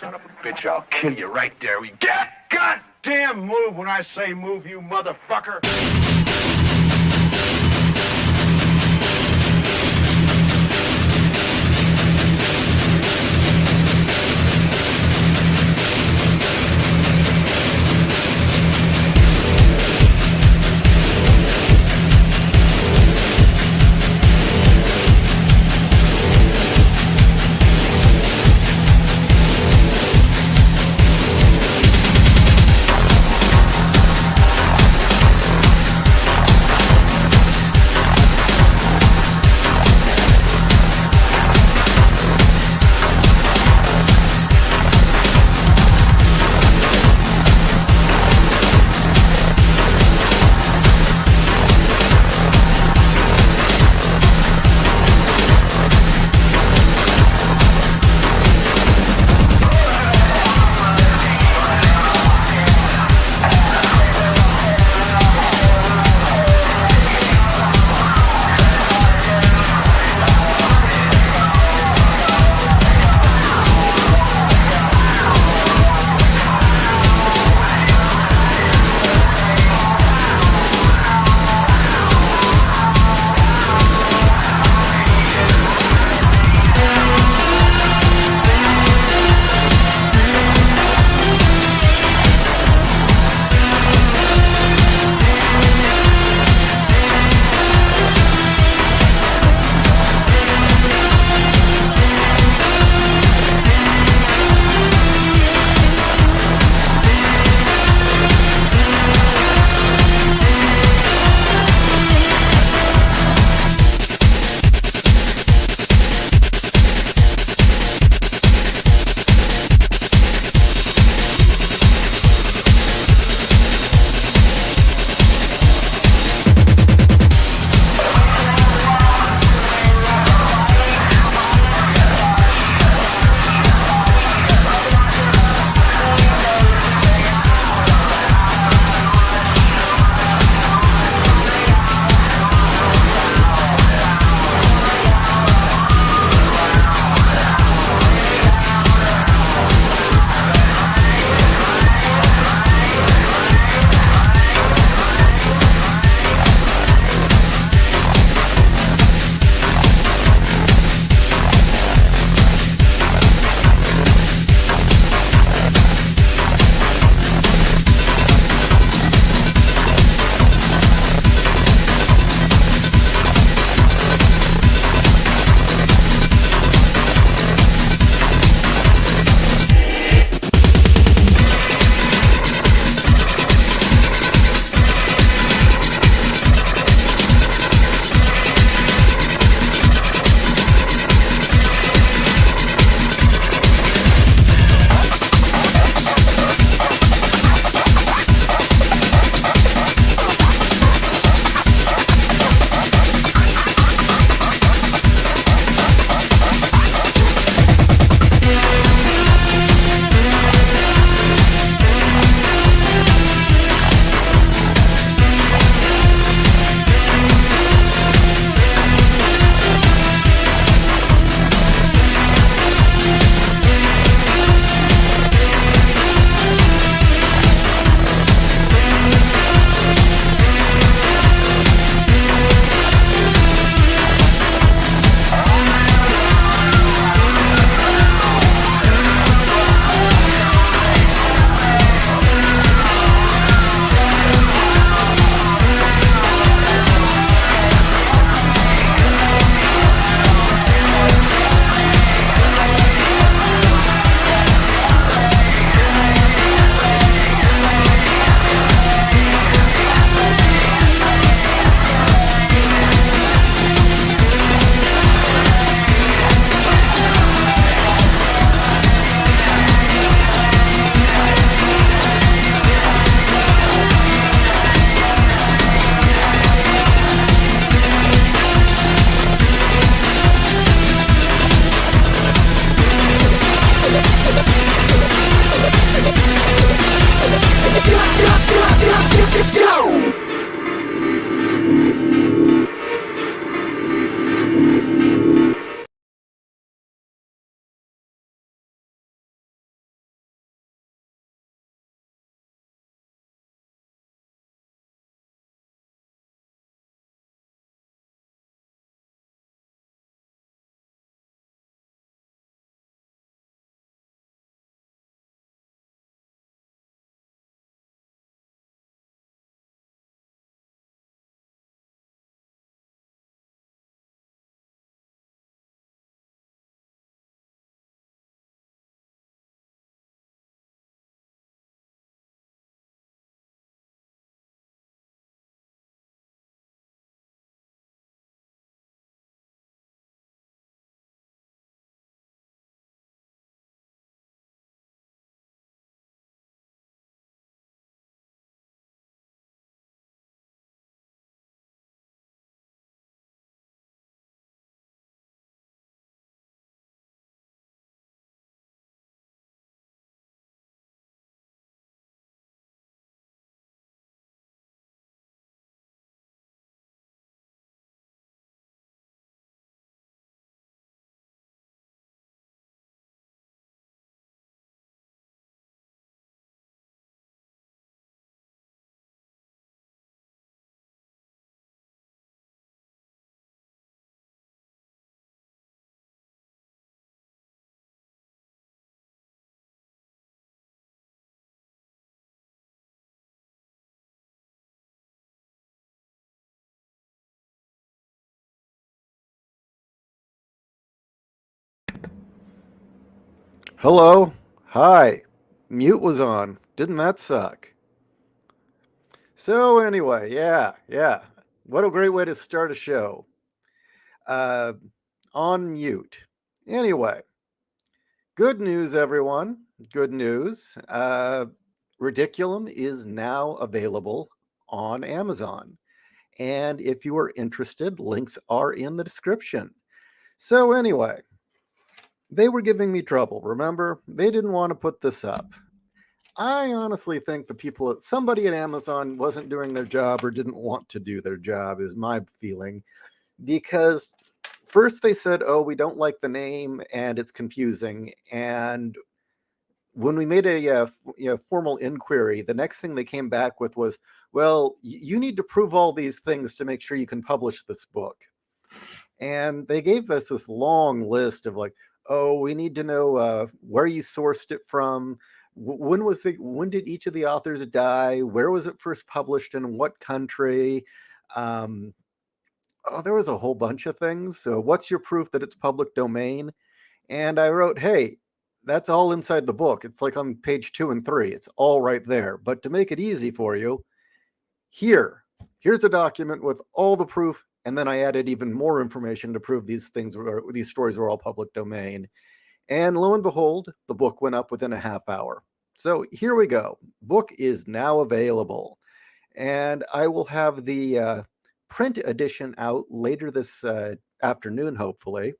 son of a bitch, I'll kill you right there. We get goddamn move when I say move, you motherfucker. Hello. Hi. Mute was on. Didn't that suck? So, anyway, yeah. What a great way to start a show. Uh, on mute. Anyway, good news, everyone. Good news. Ridiculum is now available on Amazon. And if you are interested, links are in the description. So, anyway, they were giving me trouble. Remember? They didn't want to put this up. I honestly think the people, somebody at Amazon wasn't doing their job or didn't want to do their job, is my feeling. Because first they said, oh, we don't like the name and it's confusing. And when we made a formal inquiry, the next thing they came back with was, well, you need to prove all these things to make sure you can publish this book. And they gave us this long list of like, oh, we need to know where you sourced it from. When did each of the authors die? Where was it first published? In what country? Um, there was a whole bunch of things. So, what's your proof that it's public domain? And I wrote, hey, that's all inside the book. It's like on page 2 and 3. It's all right there. But to make it easy for you, here's a document with all the proof, and then I added even more information to prove these stories were all public domain. And lo and behold, the book went up within a half hour. So here we go. Book is now available, and I will have the print edition out later this afternoon, hopefully.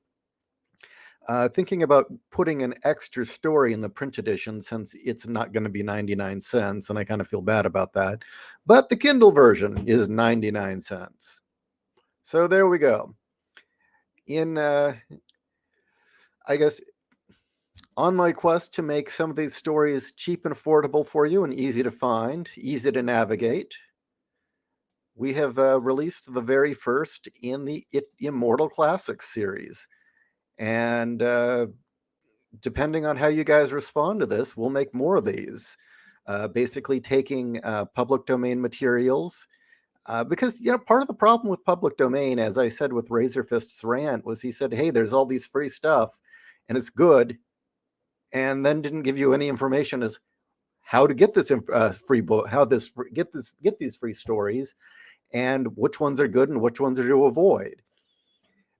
Thinking about putting an extra story in the print edition since it's not going to be 99 cents, and I kind of feel bad about that. But the Kindle version is 99 cents. So there we go. I guess, on my quest to make some of these stories cheap and affordable for you and easy to find, easy to navigate, we have released the very first in the Immortal Classics series. And depending on how you guys respond to this, we'll make more of these. Basically taking public domain materials. Because, part of the problem with public domain, as I said with Razorfist's rant, was he said, hey, there's all these free stuff and it's good, and then didn't give you any information as how to get this free book, get these free stories, and which ones are good and which ones are to avoid.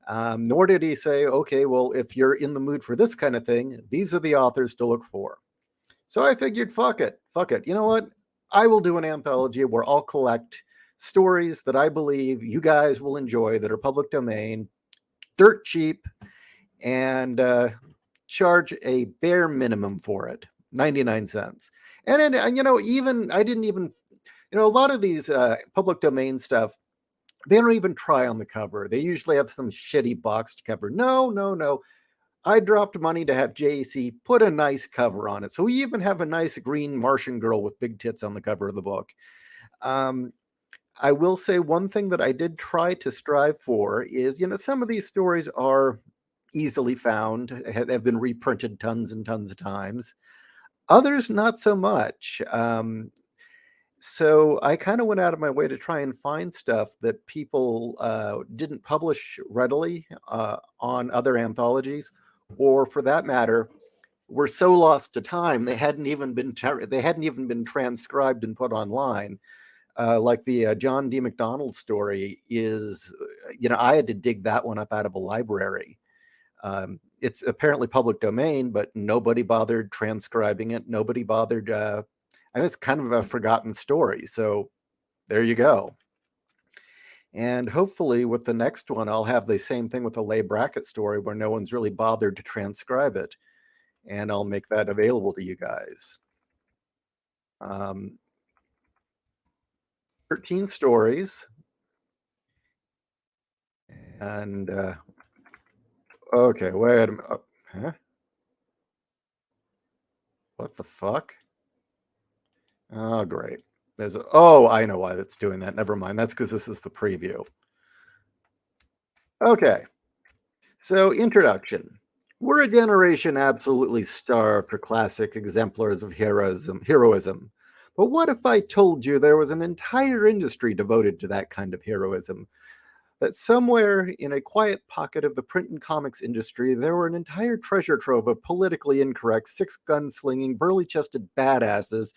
Nor did he say, okay, well, if you're in the mood for this kind of thing, these are the authors to look for. So I figured, fuck it. You know what? I will do an anthology where I'll collect stories that I believe you guys will enjoy that are public domain, dirt cheap, and charge a bare minimum for it, 99 cents. And even I didn't even, a lot of these public domain stuff, they don't even try on the cover. They usually have some shitty boxed cover. No. I dropped money to have JC put a nice cover on it. So we even have a nice green Martian girl with big tits on the cover of the book. I will say one thing that I did try to strive for is, some of these stories are easily found, have been reprinted tons and tons of times. Others, not so much. So I kind of went out of my way to try and find stuff that people didn't publish readily on other anthologies, or for that matter, were so lost to time they hadn't even been transcribed and put online. Like the John D. MacDonald story is, I had to dig that one up out of a library. It's apparently public domain, but nobody bothered transcribing it. Nobody bothered. It's kind of a forgotten story. So there you go. And hopefully with the next one, I'll have the same thing with the lay bracket story where no one's really bothered to transcribe it. And I'll make that available to you guys. 13 stories. And, okay, wait a minute. Huh? What the fuck? Oh, great. I know why that's doing that. Never mind. That's because this is the preview. Okay. So, introduction. We're a generation absolutely starved for classic exemplars of heroism. But what if I told you there was an entire industry devoted to that kind of heroism? that somewhere in a quiet pocket of the print and comics industry, there were an entire treasure trove of politically incorrect, six-gun-slinging, burly-chested badasses,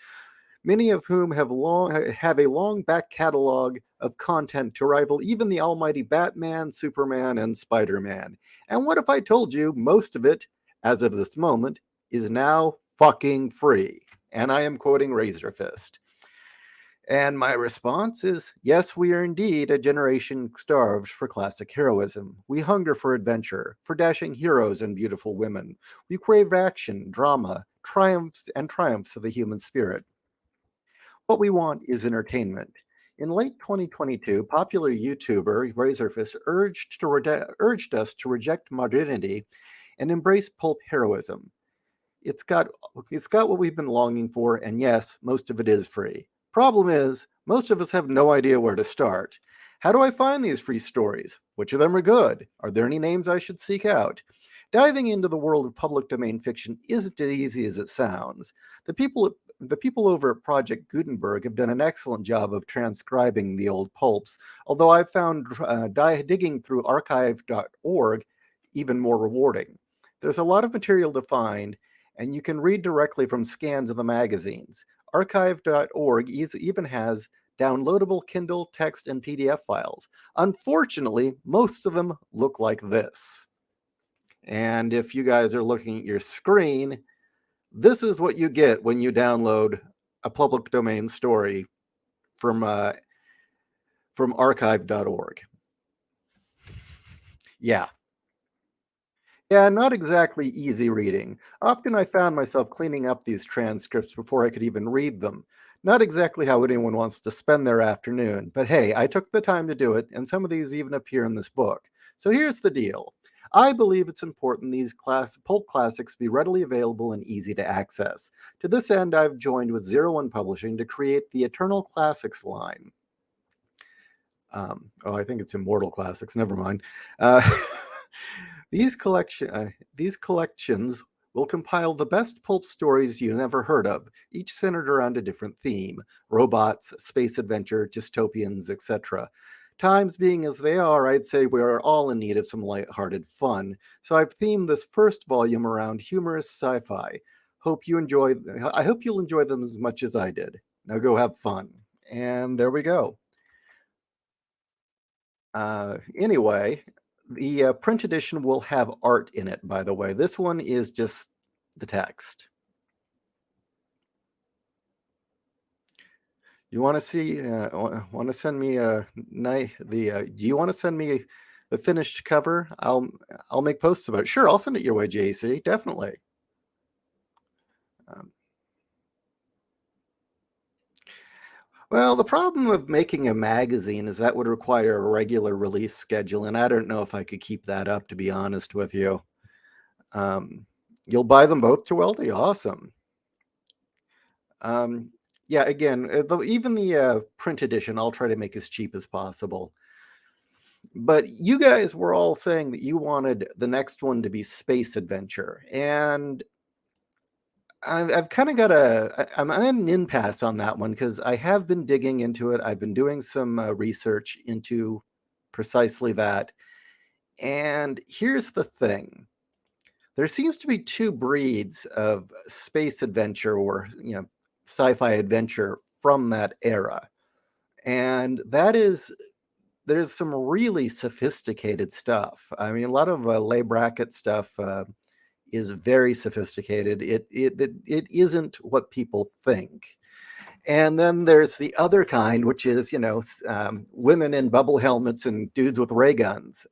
many of whom have a long back catalog of content to rival even the almighty Batman, Superman, and Spider-Man. And what if I told you most of it, as of this moment, is now fucking free? And I am quoting Razor Fist. And my response is, yes, we are indeed a generation starved for classic heroism. We hunger for adventure, for dashing heroes and beautiful women. We crave action, drama, triumphs of the human spirit. What we want is entertainment. In late 2022, popular YouTuber Razorfist urged us to reject modernity and embrace pulp heroism. It's got it's got what we've been longing for, and yes, most of it is free. Problem is, most of us have no idea where to start. How do I find these free stories? Which of them are good? Are there any names I should seek out? Diving into the world of public domain fiction isn't as easy as it sounds. The people over at Project Gutenberg have done an excellent job of transcribing the old pulps, although I've found digging through archive.org even more rewarding. There's a lot of material to find, and you can read directly from scans of the magazines. Archive.org even has downloadable Kindle, text, and PDF files. Unfortunately, most of them look like this. And if you guys are looking at your screen, this is what you get when you download a public domain story from archive.org. Yeah, not exactly easy reading. Often I found myself cleaning up these transcripts before I could even read them. Not exactly how anyone wants to spend their afternoon, but hey, I took the time to do it, and some of these even appear in this book. So here's the deal. I believe it's important these pulp classics be readily available and easy to access. To this end, I've joined with Zero One Publishing to create the Eternal Classics line. I think it's Immortal Classics, never mind. These collections will compile the best pulp stories you never heard of, each centered around a different theme: robots, space adventure, dystopians, etc. Times being as they are, I'd say we are all in need of some lighthearted fun, so I've themed this first volume around humorous sci-fi. I hope you'll enjoy them as much as I did. Now go have fun. And there we go. Anyway, the print edition will have art in it, by the way. This one is just the text. You want to see? Want to send me do you want to send me the finished cover? I'll make posts about it. Sure, I'll send it your way, JC. Definitely. Well, the problem of making a magazine is that would require a regular release schedule, and I don't know if I could keep that up, to be honest with you. You'll buy them both, Tweldy? Awesome. Yeah, again, even the print edition, I'll try to make as cheap as possible. But you guys were all saying that you wanted the next one to be space adventure, and I've kind of got I'm in an impasse on that one because I have been digging into it. I've been doing some research into precisely that. And here's the thing. There seems to be two breeds of space adventure or, sci-fi adventure from that era. And there's some really sophisticated stuff. I mean, a lot of lay bracket stuff is very sophisticated. It isn't what people think. And then there's the other kind, which is, women in bubble helmets and dudes with ray guns.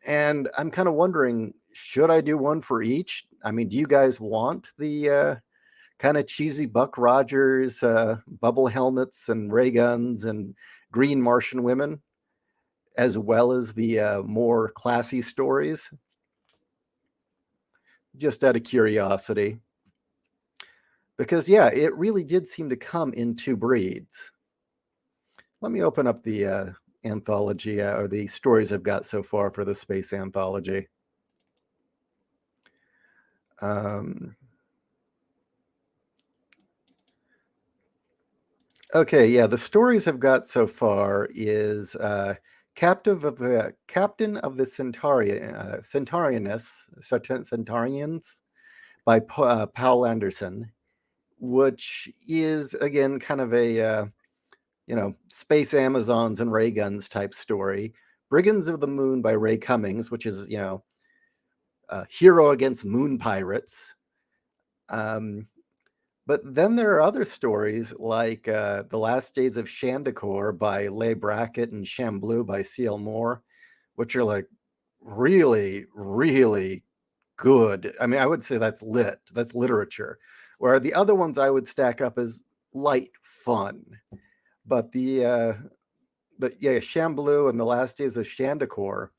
And I'm kind of wondering, should I do one for each? I mean, do you guys want the kind of cheesy Buck Rogers bubble helmets and ray guns and green Martian women, as well as the more classy stories? Just out of curiosity. Because, yeah, it really did seem to come in two breeds. Let me open up the anthology or the stories I've got so far for the space anthology. Okay, yeah, the stories I've got so far is Captain of the Centaurians by Paul Anderson, which is again kind of a space Amazons and ray guns type story. Brigands of the Moon by Ray Cummings, which is hero against moon pirates. But then there are other stories like The Last Days of Shandakor by Leigh Brackett and Shamblu by C.L. Moore, which are like really, really good. I mean, I would say that's literature. Where the other ones I would stack up as light fun. But Shamblu and The Last Days of Shandakor,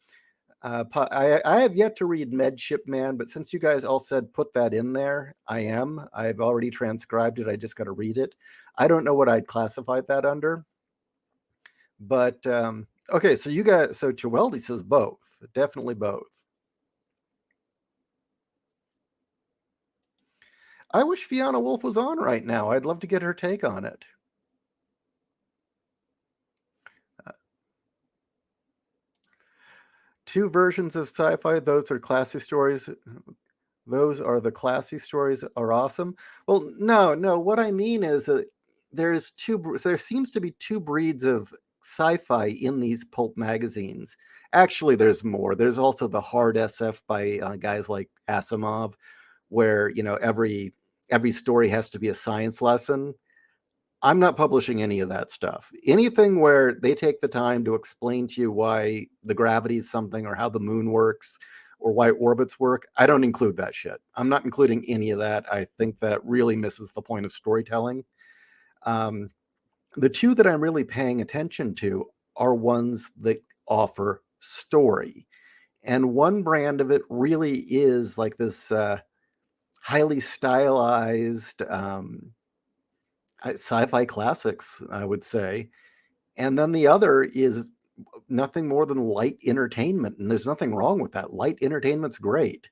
I have yet to read Medship Man, but since you guys all said put that in there, I've already transcribed it. I just got to read it. I don't know what I'd classify that under. But okay, so Cheweldy says both. Definitely both. I wish Fiona Wolf was on right now. I'd love to get her take on it. Two versions of sci-fi. Those are classy stories. Those are the classy stories are awesome. Well, no. What I mean is that there seems to be two breeds of sci-fi in these pulp magazines. Actually, there's more. There's also the hard SF by guys like Asimov, where every story has to be a science lesson. I'm not publishing any of that stuff. Anything where they take the time to explain to you why the gravity is something or how the moon works or why orbits work, I don't include that shit. I'm not including any of that. I think that really misses the point of storytelling. The two that I'm really paying attention to are ones that offer story. And one brand of it really is like this highly stylized sci-fi classics, I would say. And then the other is nothing more than light entertainment. And there's nothing wrong with that. Light entertainment's great.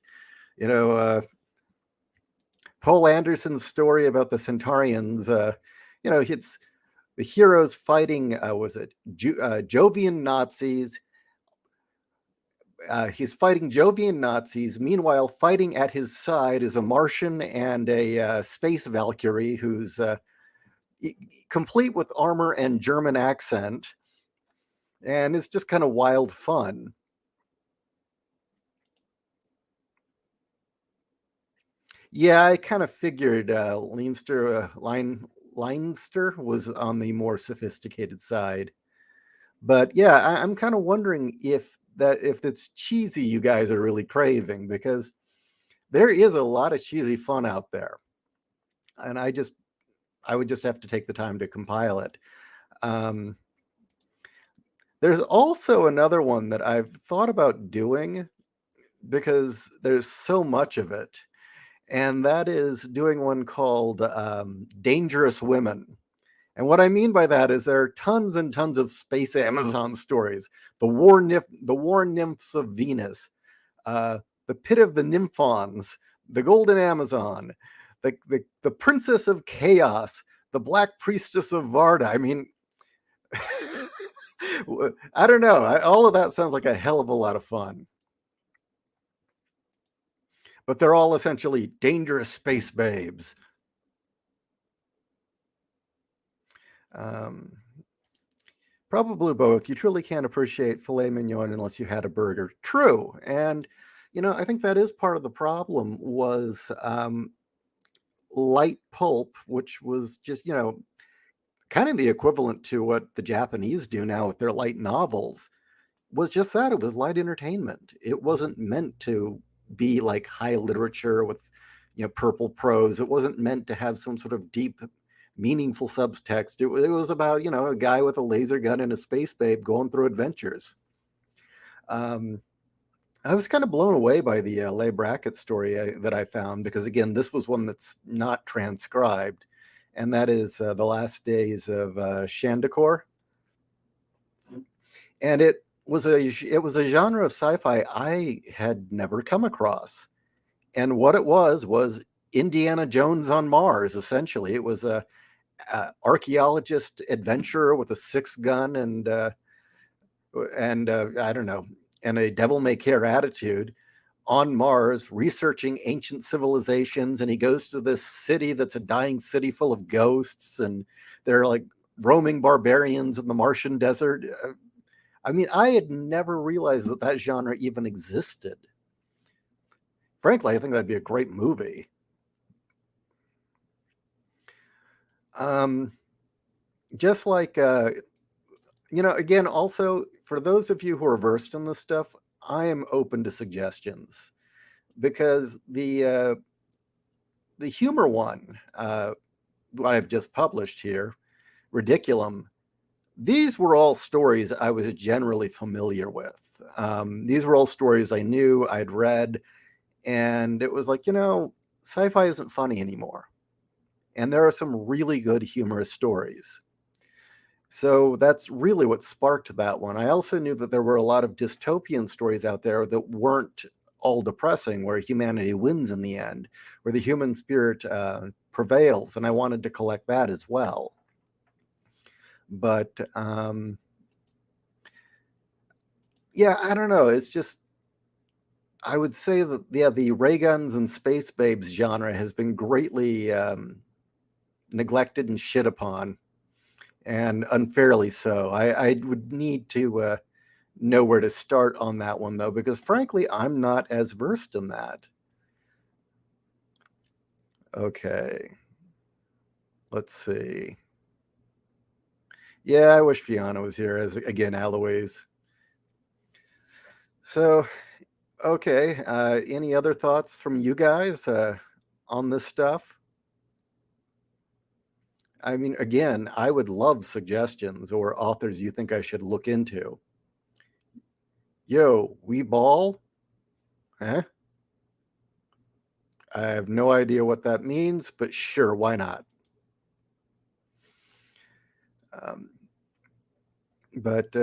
Paul Anderson's story about the Centaurians, it's the heroes fighting, Jovian Nazis. He's fighting Jovian Nazis. Meanwhile, fighting at his side is a Martian and a space Valkyrie who's complete with armor and German accent. And it's just kind of wild fun. Yeah, I kind of figured Leinster was on the more sophisticated side. But yeah, I'm kind of wondering if it's cheesy you guys are really craving, because there is a lot of cheesy fun out there. And I would just have to take the time to compile it. There's also another one that I've thought about doing because there's so much of it. And that is doing one called Dangerous Women. And what I mean by that is there are tons and tons of space Amazon stories. The war nymphs of Venus, the pit of the nymphons, the golden Amazon, the princess of chaos, the black priestess of Varda. I mean, I don't know. All of that sounds like a hell of a lot of fun. But they're all essentially dangerous space babes. Probably both. You truly can't appreciate filet mignon unless you had a burger. True. And, I think that is part of the problem was light pulp, which was just, kind of the equivalent to what the Japanese do now with their light novels, was just that. It was light entertainment. It wasn't meant to be like high literature with, purple prose. It wasn't meant to have some sort of deep, meaningful subtext. It was about, a guy with a laser gun and a space babe going through adventures. I was kind of blown away by the Leigh Brackett story that I found, because again, this was one that's not transcribed, and that is The Last Days of Shandakor. And it was a genre of sci-fi I had never come across. And what it was Indiana Jones on Mars, essentially. It was a archaeologist adventurer with a 6 gun and and I don't know, and a devil may care attitude on Mars researching ancient civilizations. And he goes to this city that's a dying city full of ghosts, and they're like roaming barbarians in the Martian desert. I mean, I had never realized that that genre even existed. Frankly, I think that'd be a great movie. Um, just like, again, also for those of you who are versed in this stuff, I am open to suggestions because the humor one, what I've just published here, Ridiculum, these were all stories I was generally familiar with. These were all stories I knew, I'd read, and it was like, sci-fi isn't funny anymore. And there are some really good humorous stories. So that's really what sparked that one. I also knew that there were a lot of dystopian stories out there that weren't all depressing, where humanity wins in the end, where the human spirit prevails. And I wanted to collect that as well. But yeah, I don't know. It's just, I would say that, yeah, the ray guns and space babes genre has been greatly neglected and shit upon, and unfairly so. I would need to know where to start on that one, though, because frankly, I'm not as versed in that. Okay, let's see. Yeah, I wish Fiona was here, as again, Aloise. So, okay, any other thoughts from you guys on this stuff? I mean, again, I would love suggestions or authors you think I should look into. Yo, we ball? Huh? I have no idea what that means, but sure, why not? Um, but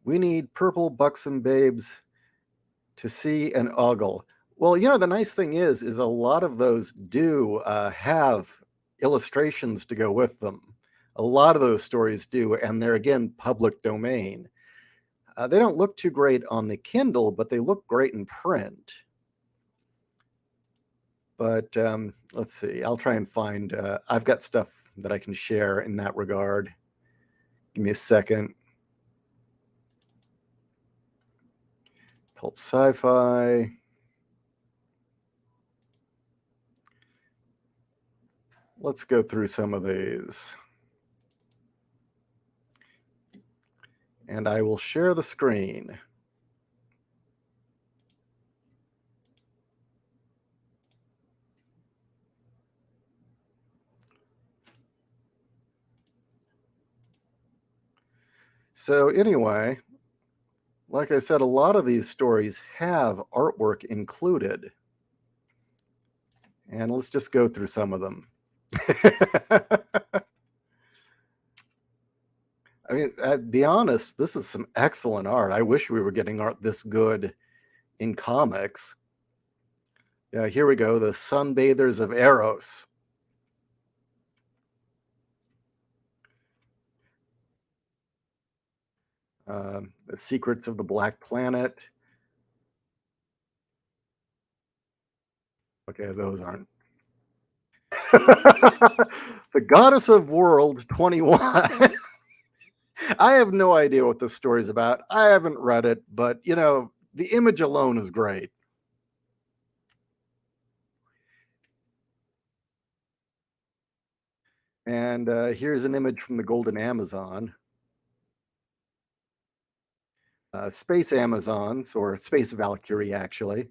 we need purple buxom babes to see and ogle. Well, the nice thing is a lot of those do have illustrations to go with them. A lot of those stories do, and they're again public domain. They don't look too great on the Kindle, but they look great in print. But let's see. I'll try and find. I've got stuff that I can share in that regard. Give me a second. Pulp sci-fi. Let's go through some of these. And I will share the screen. So anyway, like I said, a lot of these stories have artwork included. And let's just go through some of them. I mean, be honest, this is some excellent art. I wish we were getting art this good in comics. Yeah, here we go. The Sunbathers of Eros. The Secrets of the Black Planet. Okay, those aren't. The Goddess of World 21. I have no idea what this story's about. I haven't read it, but the image alone is great. And here's an image from the Golden Amazon. Space Amazons, or Space Valkyrie, actually.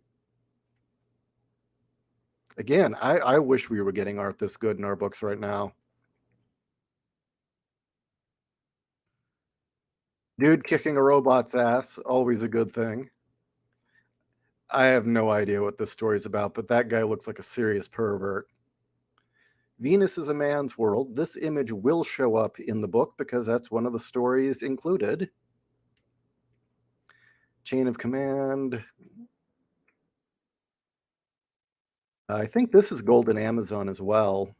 Again, I wish we were getting art this good in our books right now. Dude kicking a robot's ass, always a good thing. I have no idea what this story's about, but that guy looks like a serious pervert. Venus is a man's world. This image will show up in the book because that's one of the stories included. Chain of Command. I think this is Golden Amazon as well.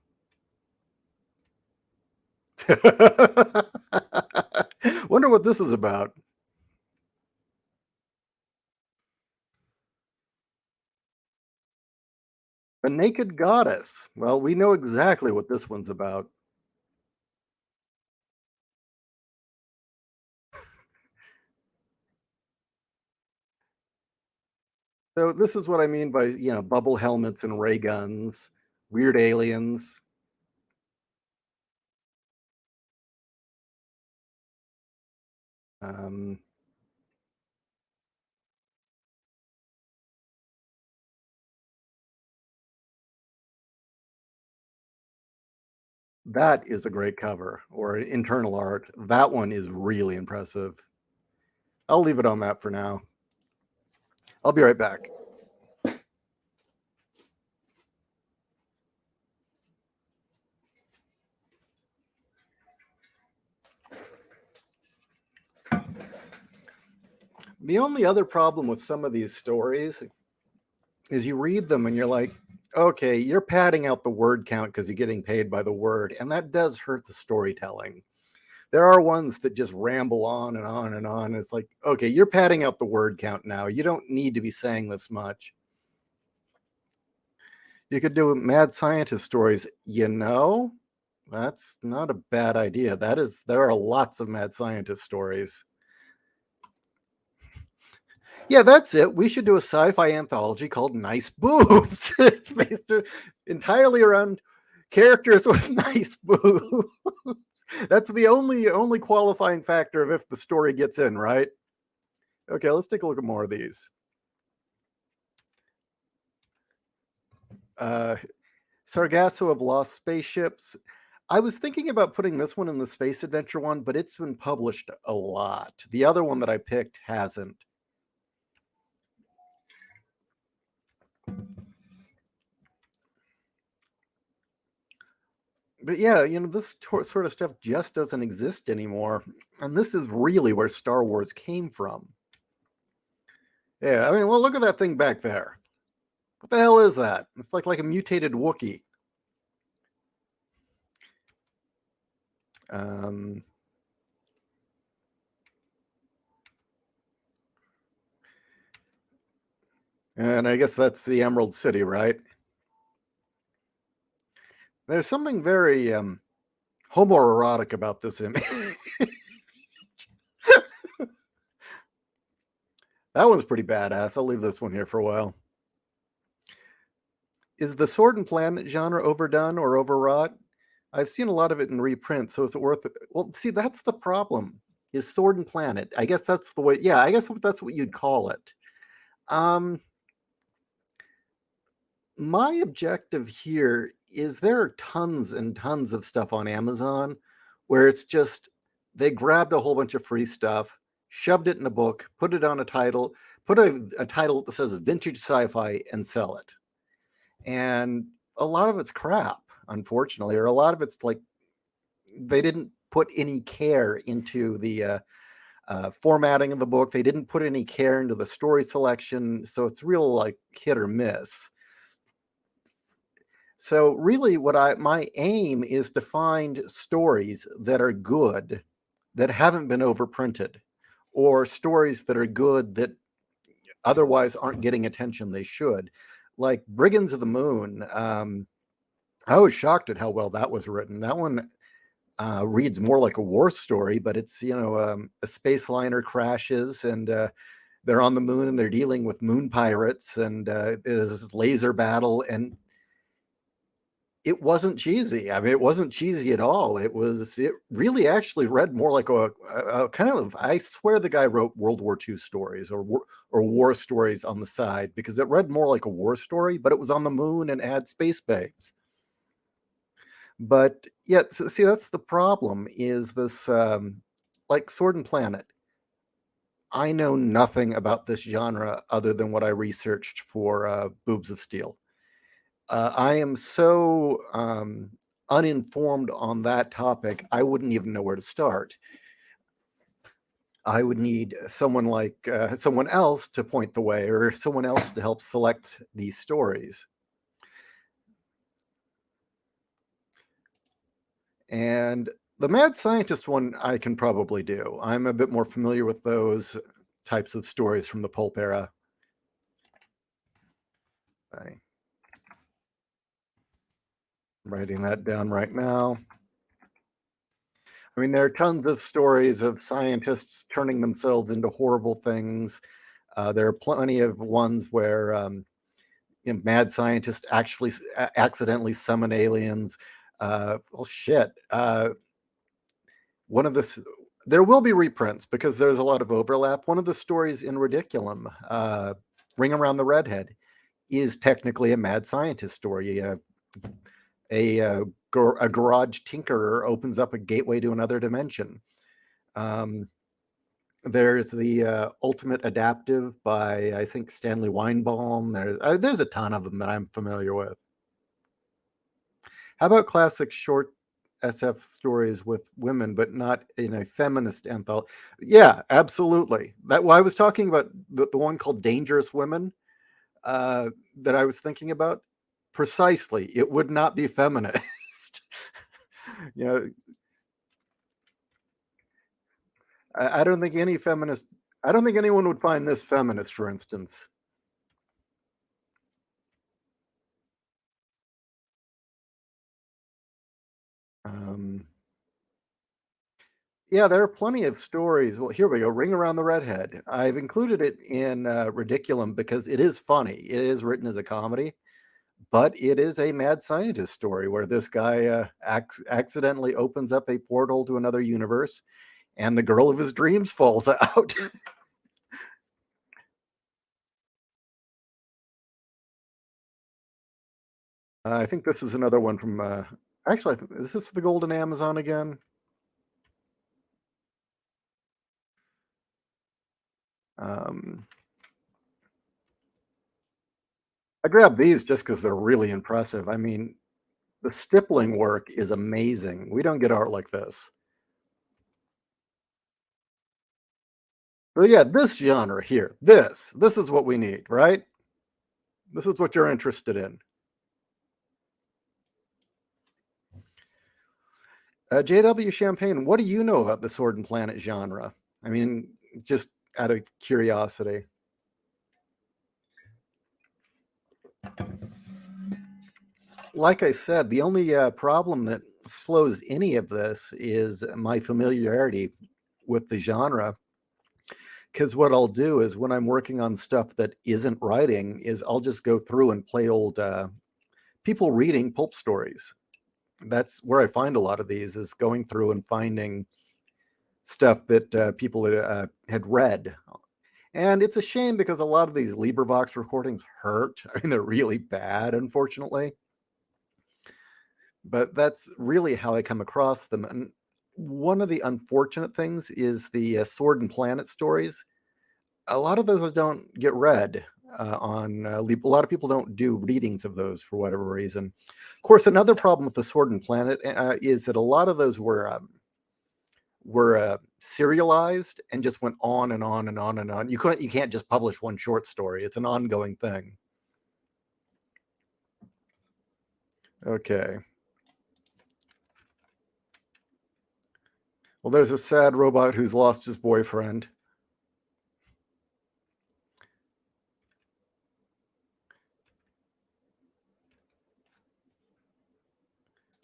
Wonder what this is about. A naked goddess. Well, we know exactly what this one's about. So this is what I mean by, bubble helmets and ray guns, weird aliens. Um, that is a great cover or internal art. That one is really impressive. I'll leave it on that for now. I'll be right back. The only other problem with some of these stories is you read them and you're like, okay, you're padding out the word count because you're getting paid by the word, and that does hurt the storytelling. There are ones that just ramble on and on and on. It's like, okay, you're padding out the word count now. You don't need to be saying this much. You could do mad scientist stories. That's not a bad idea. There are lots of mad scientist stories. Yeah, that's it. We should do a sci-fi anthology called Nice Boobs. It's based entirely around characters with nice boobs. That's the only qualifying factor of if the story gets in, right? Okay, let's take a look at more of these. Sargasso of Lost Spaceships. I was thinking about putting this one in the space adventure one, but it's been published a lot. The other one that I picked hasn't. But yeah, this sort of stuff just doesn't exist anymore. And this is really where Star Wars came from. Yeah, I mean, well, look at that thing back there. What the hell is that? It's like a mutated Wookiee. Um, and I guess that's the Emerald City, right? There's something very homoerotic about this image. That one's pretty badass. I'll leave this one here for a while. Is the Sword and Planet genre overdone or overwrought? I've seen a lot of it in reprint, so is it worth it? Well, see, that's the problem. Is Sword and Planet? I guess that's the way. Yeah, I guess that's what you'd call it. Um, my objective here is there are tons and tons of stuff on Amazon where it's just they grabbed a whole bunch of free stuff, shoved it in a book, put it on a title, put a title that says vintage sci-fi and sell it. And a lot of it's crap, unfortunately, or a lot of it's like they didn't put any care into the formatting of the book. They didn't put any care into the story selection, so it's real like hit or miss. So really my aim is to find stories that are good that haven't been overprinted, or stories that are good that otherwise aren't getting attention they should. Like Brigands of the Moon. I was shocked at how well that was written. That one reads more like a war story, but it's a space liner crashes and they're on the moon and they're dealing with moon pirates and there's this laser battle, and it wasn't cheesy. I mean, it wasn't cheesy at all. It really actually read more like a kind of, I swear the guy wrote World War II stories or war stories on the side, because it read more like a war story, but it was on the moon and had space babes. But yeah, see, that's the problem is this, like Sword and Planet. I know nothing about this genre other than what I researched for Boobs of Steel. I am so uninformed on that topic, I wouldn't even know where to start. I would need someone like someone else to point the way, or someone else to help select these stories. And The mad scientist one I can probably do. I'm a bit more familiar with those types of stories from the pulp era. I'm writing that down right now. I mean, there are tons of stories of scientists turning themselves into horrible things. There are plenty of ones where mad scientists actually accidentally summon aliens. Well, shit. One of the there will be reprints because there's a lot of overlap. One of the stories in Ridiculum, Ring Around the Redhead, is technically a mad scientist story. A garage tinkerer opens up a gateway to another dimension. There's the Ultimate Adaptive by, I think, Stanley Weinbaum. There's a ton of them that I'm familiar with. How about classic short SF stories with women, but not in a feminist anthology? Yeah, absolutely. I was talking about the one called Dangerous Women that I was thinking about. Precisely, it would not be feminist. you know, I don't think any feminist. I don't think anyone would find this feminist, for instance. Yeah, there are plenty of stories. Well, here we go. Ring Around the Redhead. I've included it in Ridiculum because it is funny. It is written as a comedy, but it is a mad scientist story where this guy accidentally opens up a portal to another universe, and the girl of his dreams falls out. I think this is another one from. Actually, is this the Golden Amazon again? I grabbed these just because they're really impressive. I mean, the stippling work is amazing. We don't get art like this. But yeah, this genre here, this is what we need, right? This is what you're interested in. J.W. Champagne, what do you know about the Sword and Planet genre? I mean, just out of curiosity. Like I said, the only problem that slows any of this is my familiarity with the genre. Because what I'll do is when I'm working on stuff that isn't writing, is I'll just go through and play old people reading pulp stories. That's where I find a lot of these, is going through and finding stuff that people had read. And it's a shame because a lot of these LibriVox recordings hurt. I mean, they're really bad, unfortunately. But that's really how I come across them. And one of the unfortunate things is the Sword and Planet stories. A lot of those don't get read on a lot of people don't do readings of those for whatever reason. Of course, another problem with the Sword and Planet is that a lot of those were serialized and just went on and on and on and on. You can't just publish one short story. It's an ongoing thing. Okay. Well, there's a sad robot who's lost his boyfriend.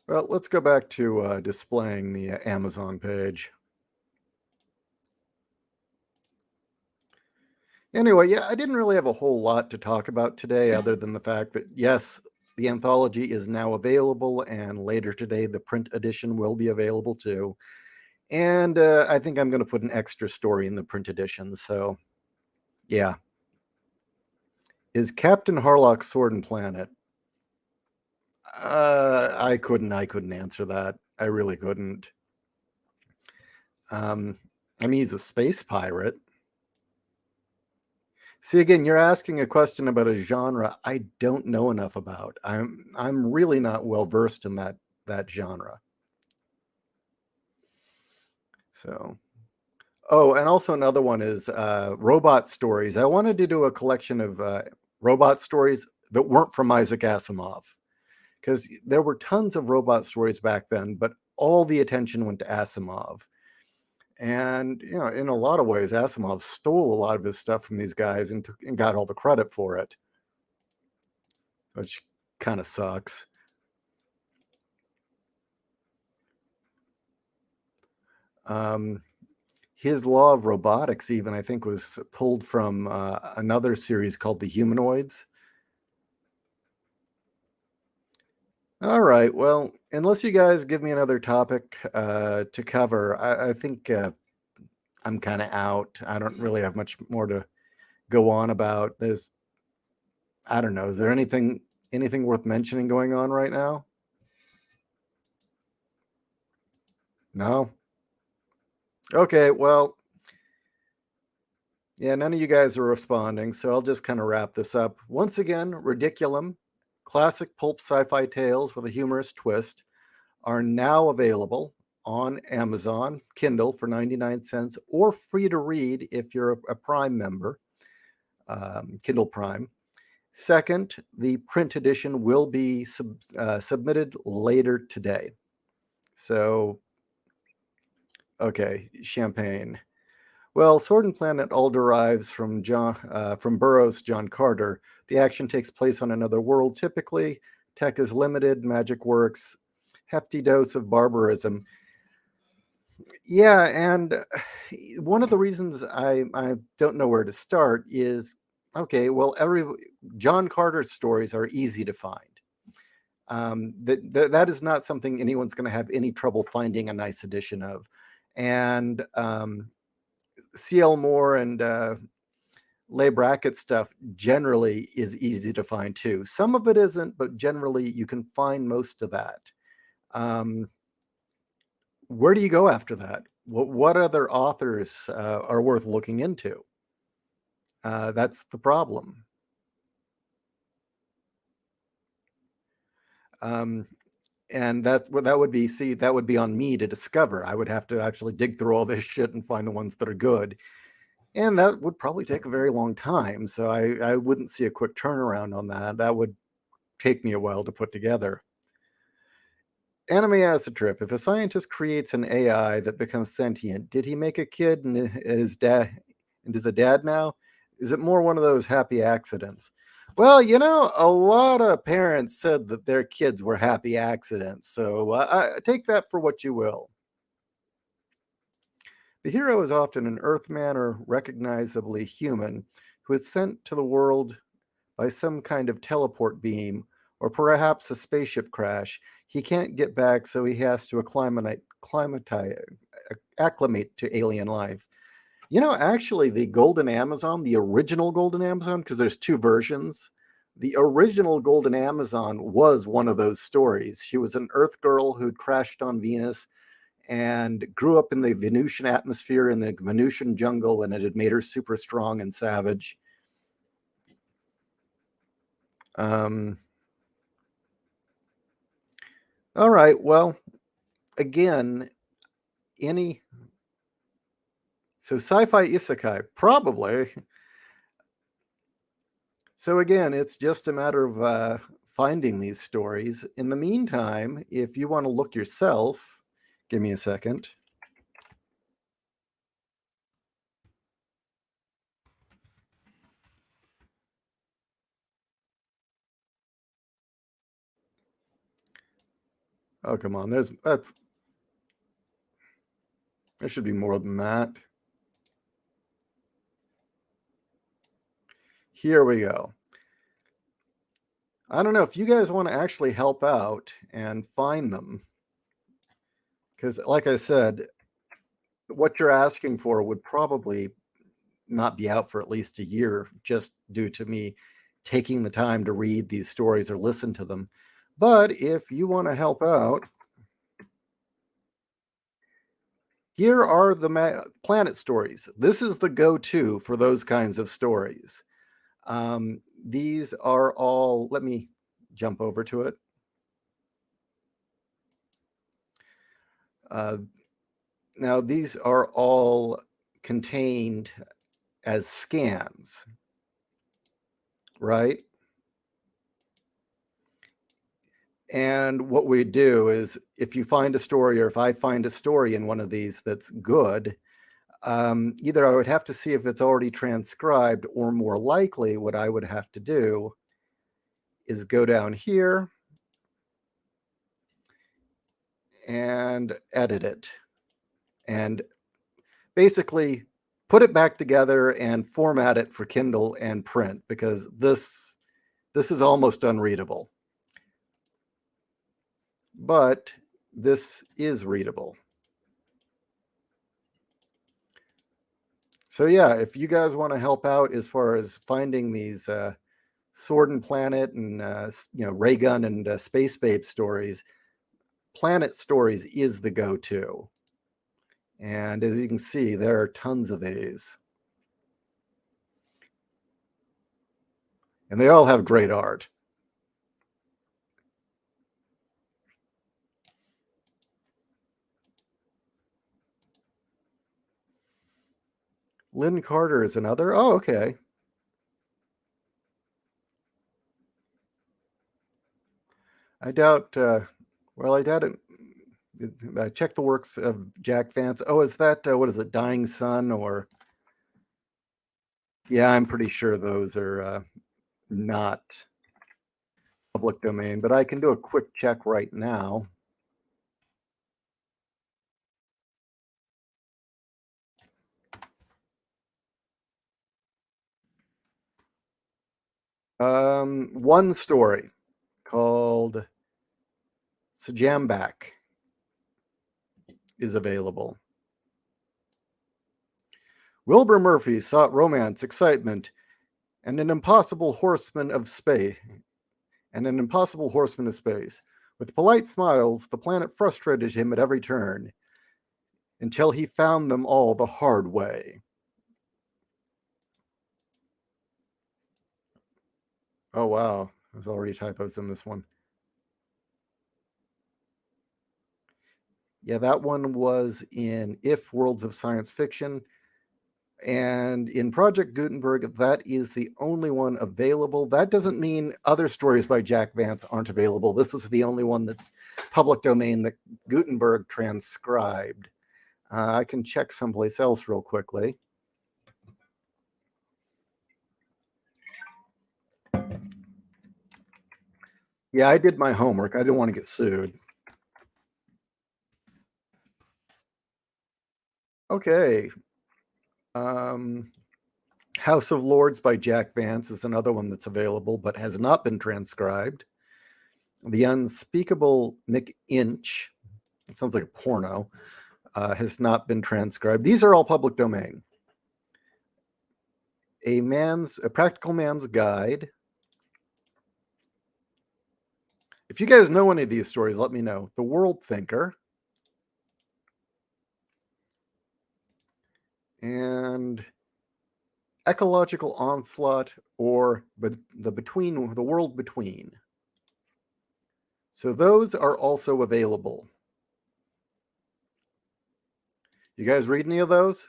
Well, let's go back to displaying the Amazon page. Anyway, yeah, I didn't really have a whole lot to talk about today other than the fact that, yes, the anthology is now available, and later today the print edition will be available too. And I think I'm going to put an extra story in the print edition. So, yeah. Is Captain Harlock's Sword and Planet? I couldn't answer that. I really couldn't. I mean, he's a space pirate. See, again, you're asking a question about a genre I don't know enough about. I'm really not well versed in that genre. So, oh, and also another one is robot stories. I wanted to do a collection of robot stories that weren't from Isaac Asimov, because there were tons of robot stories back then, but all the attention went to Asimov. And, in a lot of ways, Asimov stole a lot of his stuff from these guys and got all the credit for it, which kind of sucks. His law of robotics, even, I think, was pulled from another series called The Humanoids. All right. Well, unless you guys give me another topic to cover, I think I'm kind of out. I don't really have much more to go on about. I don't know. Is there anything worth mentioning going on right now? No. Okay. Well, yeah, none of you guys are responding, so I'll just kind of wrap this up. Once again, Ridiculum, classic pulp sci-fi tales with a humorous twist, are now available on Amazon Kindle for 99 cents or free to read if you're a Prime member, Kindle Prime. Second, the print edition will be submitted later today. So, okay, champagne. Well, Sword and Planet all derives from Burroughs' John Carter. The action takes place on another world typically. Tech is limited, magic works, hefty dose of barbarism. Yeah, and one of the reasons I don't know where to start is, okay, well, John Carter's stories are easy to find. That is not something anyone's going to have any trouble finding a nice edition of. And C.L. Moore and Lay Brackett stuff generally is easy to find too. Some of it isn't, but generally you can find most of that. Where do you go after that? What other authors are worth looking into? That's the problem. And that would be on me to discover. I would have to actually dig through all this shit and find the ones that are good. And that would probably take a very long time. So I wouldn't see a quick turnaround on that. That would take me a while to put together. Anime Acid Trip. If a scientist creates an AI that becomes sentient, did he make a kid and is a dad now? Is it more one of those happy accidents? Well, a lot of parents said that their kids were happy accidents. So take that for what you will. The hero is often an Earthman or recognizably human who is sent to the world by some kind of teleport beam or perhaps a spaceship crash. He can't get back, so he has to acclimate to alien life. Actually, the Golden Amazon, the original Golden Amazon, because there's two versions, the original Golden Amazon was one of those stories. She was an Earth girl who'd crashed on Venus and grew up in the Venusian atmosphere in the Venusian jungle, and it had made her super strong and savage. All right, well, again, so sci-fi isekai, probably. So again, it's just a matter of finding these stories. In the meantime, if you want to look yourself, give me a second. Oh, come on. There should be more than that. Here we go. I don't know if you guys want to actually help out and find them. Because, like I said, what you're asking for would probably not be out for at least a year, just due to me taking the time to read these stories or listen to them. But if you want to help out, here are the planet stories. This is the go-to for those kinds of stories. These are all, let me jump over to it. Now, these are all contained as scans, right? And what we do is, if you find a story, or if I find a story in one of these that's good, either I would have to see if it's already transcribed, or more likely what I would have to do is go down here and edit it and basically put it back together and format it for Kindle and print, because this is almost unreadable. But this is readable. So yeah, if you guys want to help out as far as finding these Sword and Planet and Ray Gun and Space Babe stories, Planet Stories is the go-to. And as you can see, there are tons of these. And they all have great art. Lynn Carter is another. Oh, okay. I doubt, I doubt it. Check the works of Jack Vance. Oh, is that, what is it, Dying Sun? Or, yeah, I'm pretty sure those are not public domain, but I can do a quick check right now. One story called Sajambak is available. Wilbur Murphy sought romance, excitement, and an impossible horseman of space. With polite smiles, the planet frustrated him at every turn until he found them all the hard way. Oh, wow. There's already typos in this one. Yeah, that one was in If Worlds of Science Fiction. And in Project Gutenberg, that is the only one available. That doesn't mean other stories by Jack Vance aren't available. This is the only one that's public domain that Gutenberg transcribed. I can check someplace else real quickly. Yeah, I did my homework. I didn't want to get sued. Okay. House of Lords by Jack Vance is another one that's available but has not been transcribed. The Unspeakable McInch, it sounds like a porno, has not been transcribed. These are all public domain. A Practical Man's Guide. If you guys know any of these stories, let me know. The World Thinker. And Ecological Onslaught, or the World Between. So those are also available. You guys read any of those?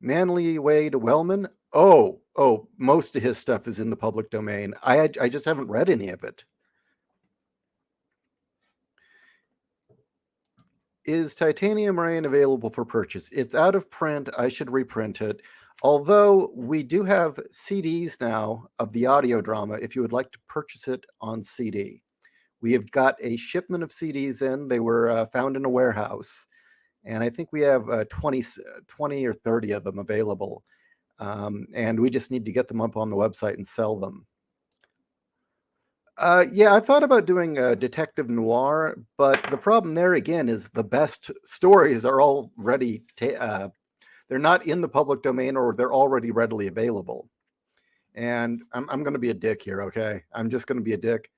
Manly Wade Wellman. Oh, most of his stuff is in the public domain. I just haven't read any of it. Is Titanium Rain available for purchase? It's out of print. I should reprint it. Although we do have CDs now of the audio drama if you would like to purchase it on CD. We have got a shipment of CDs in. They were found in a warehouse. And I think we have 20 or 30 of them available. And we just need to get them up on the website and sell them. Yeah, I thought about doing a detective noir, but the problem there again is the best stories are already they're not in the public domain, or they're already readily available. And I'm going to be a dick here, okay? I'm just going to be a dick.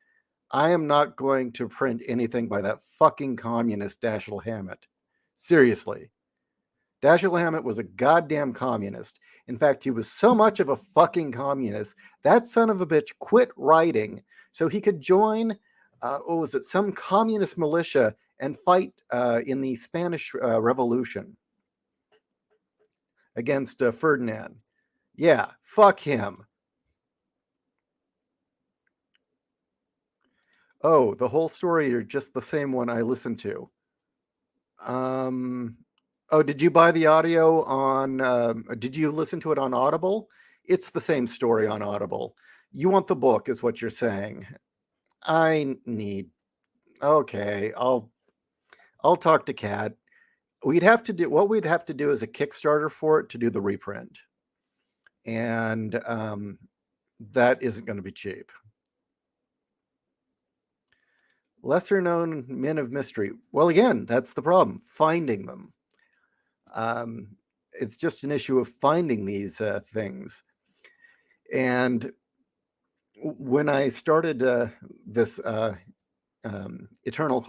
I am not going to print anything by that fucking communist Dashiell Hammett. Seriously. Dashiell Hammett was a goddamn communist. In fact, he was so much of a fucking communist, that son of a bitch quit writing so he could join, some communist militia and fight in the Spanish Revolution against Ferdinand. Yeah, fuck him. Oh, the whole story or just the same one I listened to? Oh, did you buy the audio on, did you listen to it on Audible? It's the same story on Audible. You want the book, is what you're saying. I need, okay, I'll talk to Kat. What we'd have to do is a Kickstarter for it to do the reprint. And that isn't going to be cheap. Lesser known men of mystery. Well, again, that's the problem, finding them. It's just an issue of finding these things. And when I started this Immortal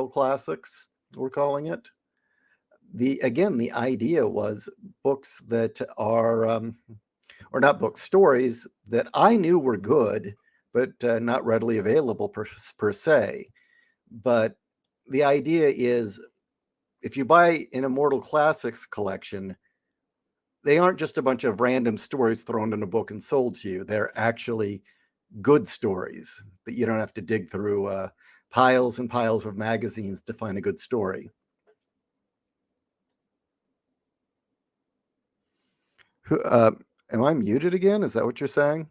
Classics, we're calling it. The idea was books that are, or not books, stories that I knew were good, but not readily available per se. But the idea is, if you buy an Immortal Classics collection, they aren't just a bunch of random stories thrown in a book and sold to you. They're actually good stories that you don't have to dig through piles and piles of magazines to find a good story. Am I muted again? Is that what you're saying?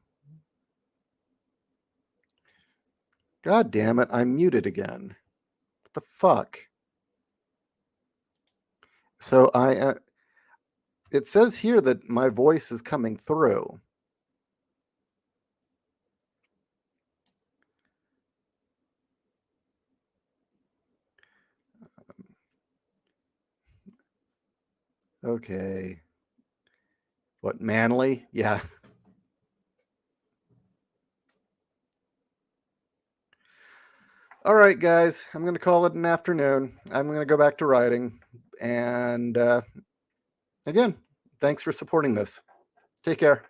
God damn it, I'm muted again. What the fuck? So it says here that my voice is coming through. Okay. What, Manly? Yeah. All right, guys, I'm going to call it an afternoon. I'm going to go back to writing. And again, thanks for supporting this. Take care.